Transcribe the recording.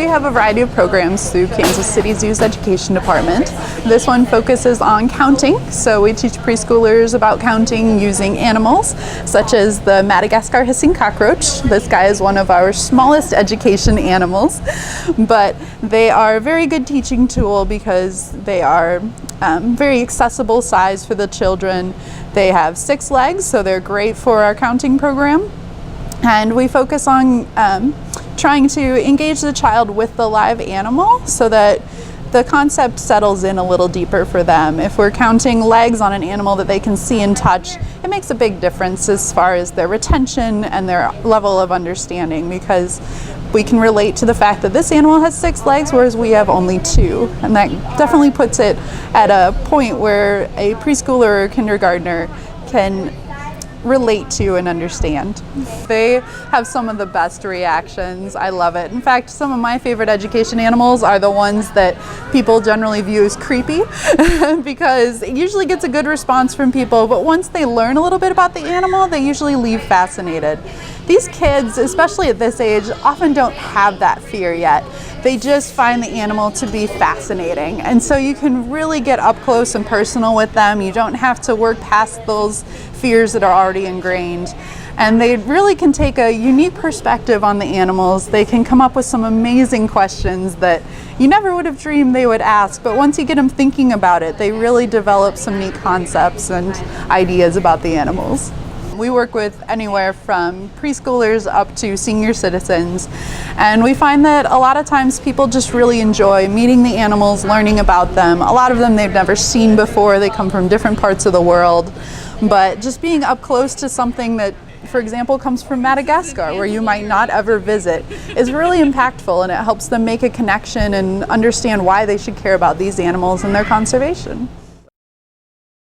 We have a variety of programs through Kansas City Zoo's Education Department. This one focuses on counting, so we teach preschoolers about counting using animals, such as the Madagascar hissing cockroach. This guy is one of our smallest education animals, but they are a very good teaching tool because they are very accessible size for the children. They have 6 legs, so they're great for our counting program. And we focus on trying to engage the child with the live animal so that the concept settles in a little deeper for them. If we're counting legs on an animal that they can see and touch, it makes a big difference as far as their retention and their level of understanding, because we can relate to the fact that this animal has 6 legs, whereas we have only 2. And that definitely puts it at a point where a preschooler or kindergartner can relate to and understand. They have some of the best reactions. I love it. In fact, some of my favorite education animals are the ones that people generally view as creepy because it usually gets a good response from people, but once they learn a little bit about the animal, they usually leave fascinated. These kids, especially at this age, often don't have that fear yet. They just find the animal to be fascinating. And so you can really get up close and personal with them. You don't have to work past those fears that are already ingrained. And they really can take a unique perspective on the animals. They can come up with some amazing questions that you never would have dreamed they would ask. But once you get them thinking about it, they really develop some neat concepts and ideas about the animals. We work with anywhere from preschoolers up to senior citizens, and we find that a lot of times people just really enjoy meeting the animals, learning about them. A lot of them they've never seen before. They come from different parts of the world, but just being up close to something that, for example, comes from Madagascar, where you might not ever visit, is really impactful, and it helps them make a connection and understand why they should care about these animals and their conservation.